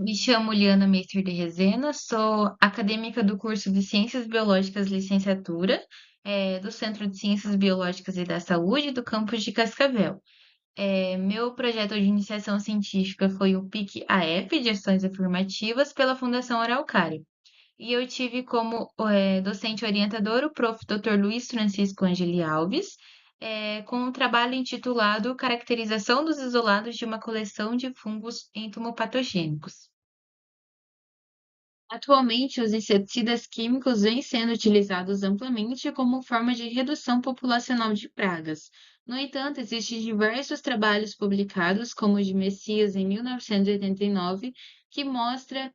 Me chamo Liana Meister de Rezena, sou acadêmica do curso de Ciências Biológicas Licenciatura, do Centro de Ciências Biológicas e da Saúde do campus de Cascavel. Meu projeto de iniciação científica foi o PIC-AF, de Ações Afirmativas, pela Fundação Araucária. E eu tive como docente orientador o prof. Dr. Luiz Francisco Angeli Alves, com um trabalho intitulado Caracterização dos isolados de uma coleção de fungos entomopatogênicos. Atualmente, os inseticidas químicos vêm sendo utilizados amplamente como forma de redução populacional de pragas. No entanto, existem diversos trabalhos publicados, como o de Messias em 1989, que mostra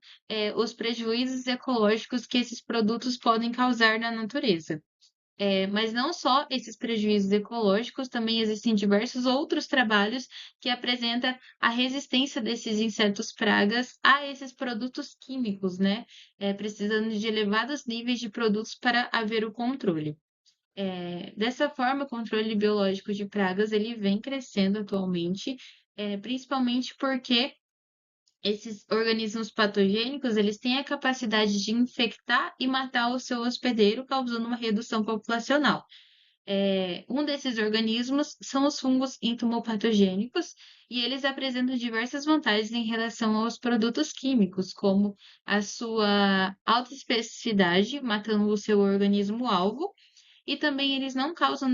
os prejuízos ecológicos que esses produtos podem causar na natureza. Mas não só esses prejuízos ecológicos, também existem diversos outros trabalhos que apresentam a resistência desses insetos pragas a esses produtos químicos, né? Precisando de elevados níveis de produtos para haver o controle. Dessa forma, o controle biológico de pragas ele vem crescendo atualmente, principalmente porque esses organismos patogênicos, eles têm a capacidade de infectar e matar o seu hospedeiro, causando uma redução populacional. Um desses organismos são os fungos entomopatogênicos, e eles apresentam diversas vantagens em relação aos produtos químicos, como a sua alta especificidade, matando o seu organismo-alvo, e também eles não causam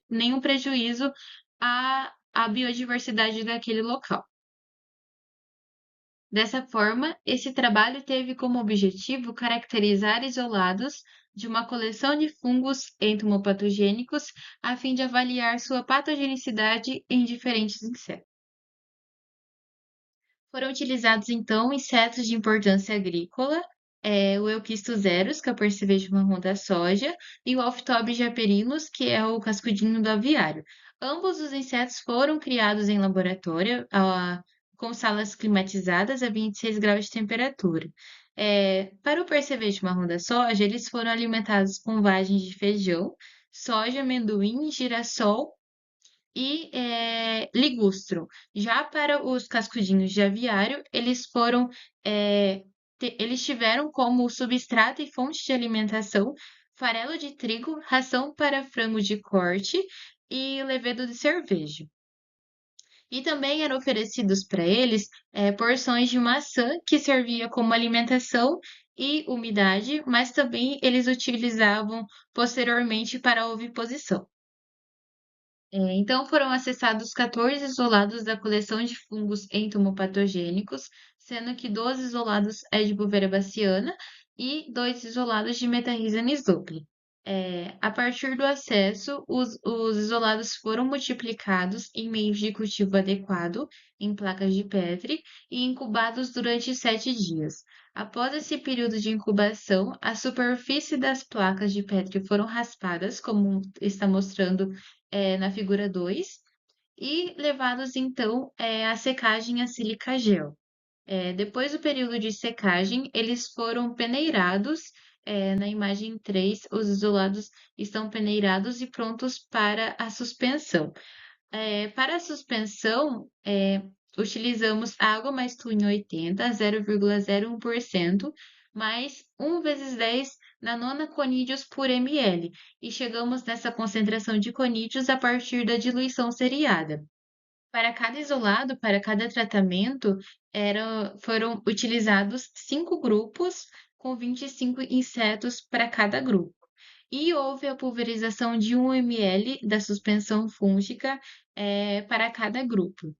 nenhum prejuízo à biodiversidade daquele local. Dessa forma, esse trabalho teve como objetivo caracterizar isolados de uma coleção de fungos entomopatogênicos a fim de avaliar sua patogenicidade em diferentes insetos. Foram utilizados, então, insetos de importância agrícola, o Euquistozeros, que é o percevejo marrom da soja, e o Alphitobe japerinus, que é o cascudinho do aviário. Ambos os insetos foram criados em laboratório, com salas climatizadas a 26 graus de temperatura. Para o percevejo marrom da soja, eles foram alimentados com vagens de feijão, soja, amendoim, girassol e ligustro. Já para os cascudinhos de aviário, eles tiveram como substrato e fonte de alimentação farelo de trigo, ração para frango de corte e levedo de cerveja. E também eram oferecidos para eles porções de maçã que servia como alimentação e umidade, mas também eles utilizavam posteriormente para a oviposição. Então, foram acessados 14 isolados da coleção de fungos entomopatogênicos, sendo que 12 isolados é de Bovera baciana e 2 isolados de Metarrhiza nisopli. A partir do acesso, os isolados foram multiplicados em meios de cultivo adequado, em placas de Petri, e incubados durante 7 dias. Após esse período de incubação, a superfície das placas de Petri foram raspadas, como está mostrando na figura 2, e levados então à secagem a sílica gel. Depois do período de secagem, eles foram peneirados. Na imagem 3, os isolados estão peneirados e prontos para a suspensão. Para a suspensão, utilizamos água mais Tune 80, 0,01%, mais 1 vezes 10 na nona conídeos por ml, e chegamos nessa concentração de conídeos a partir da diluição seriada. Para cada isolado, para cada tratamento, foram utilizados 5 grupos com 25 insetos para cada grupo. E houve a pulverização de 1 ml da suspensão fúngica para cada grupo.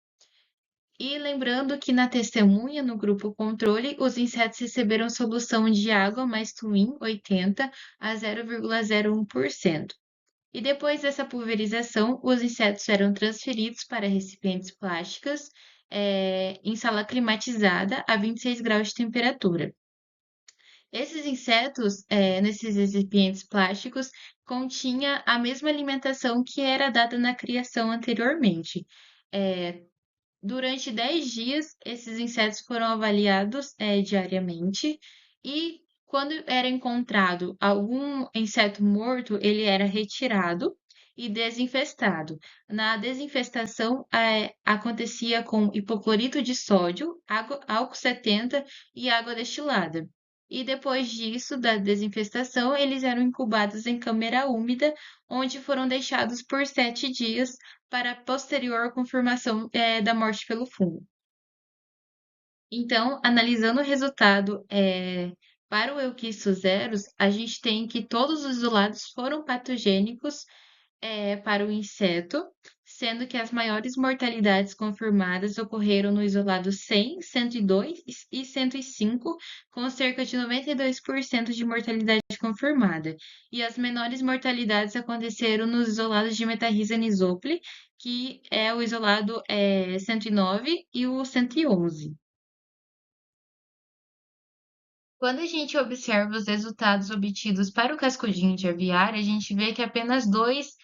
E lembrando que na testemunha, no grupo controle, os insetos receberam solução de água mais Twin 80 a 0,01%. E depois dessa pulverização, os insetos eram transferidos para recipientes plásticas em sala climatizada a 26 graus de temperatura. Esses insetos, nesses recipientes plásticos, continha a mesma alimentação que era dada na criação anteriormente. Durante 10 dias, esses insetos foram avaliados diariamente, e quando era encontrado algum inseto morto, ele era retirado e desinfestado. Na desinfestação, acontecia com hipoclorito de sódio, álcool 70 e água destilada. E depois disso, da desinfestação, eles eram incubados em câmara úmida, onde foram deixados por 7 dias para posterior confirmação, da morte pelo fungo. Então, analisando o resultado, para o Eukício zeros, a gente tem que todos os isolados foram patogênicos, para o inseto, sendo que as maiores mortalidades confirmadas ocorreram no isolado 100, 102 e 105, com cerca de 92% de mortalidade confirmada. E as menores mortalidades aconteceram nos isolados de Metarrhiza nisopli, que é o isolado 109 e o 111. Quando a gente observa os resultados obtidos para o cascudinho de aviária, a gente vê que apenas dois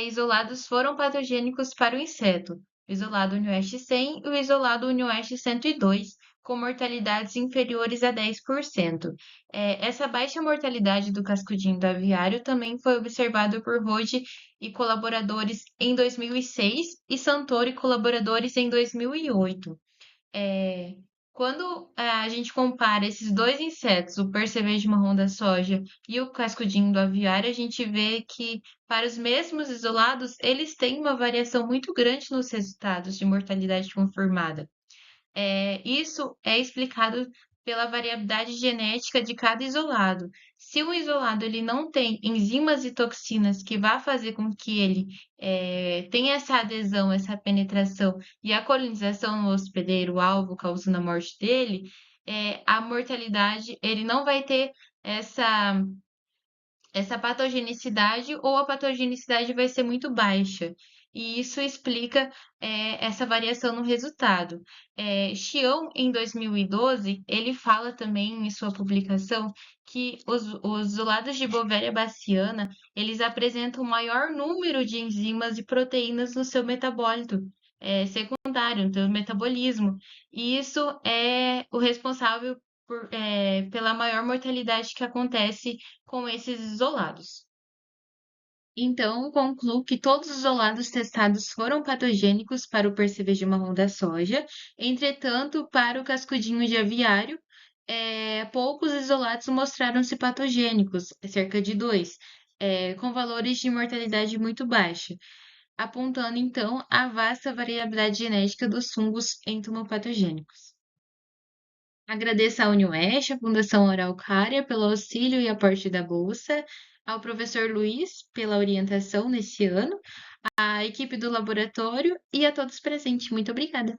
isolados foram patogênicos para o inseto, o isolado UniOeste 100 e o isolado UniOeste 102, com mortalidades inferiores a 10%. Essa baixa mortalidade do cascudinho do aviário também foi observado por Rode e colaboradores em 2006 e Santoro e colaboradores em 2008. É, quando a gente compara esses dois insetos, o percevejo marrom da soja e o cascudinho do aviário, a gente vê que para os mesmos isolados, eles têm uma variação muito grande nos resultados de mortalidade confirmada. Isso é explicado pela variabilidade genética de cada isolado. Se o isolado ele não tem enzimas e toxinas que vá fazer com que ele tenha essa adesão, essa penetração e a colonização no hospedeiro alvo, causando a morte dele, a mortalidade ele não vai ter essa patogenicidade ou a patogenicidade vai ser muito baixa. E isso explica essa variação no resultado. Xião, em 2012, ele fala também em sua publicação que os isolados de Bovéria baciana, eles apresentam maior número de enzimas e proteínas no seu metabólito secundário, no seu metabolismo. E isso é o responsável pela maior mortalidade que acontece com esses isolados. Então, concluo que todos os isolados testados foram patogênicos para o percevejo marrom da soja, entretanto, para o cascudinho de aviário, poucos isolados mostraram-se patogênicos, cerca de dois, com valores de mortalidade muito baixa, apontando então a vasta variabilidade genética dos fungos entomopatogênicos. Agradeço à UniOeste, à Fundação Araucária, pelo auxílio e aporte da bolsa, ao professor Luiz pela orientação nesse ano, à equipe do laboratório e a todos presentes. Muito obrigada!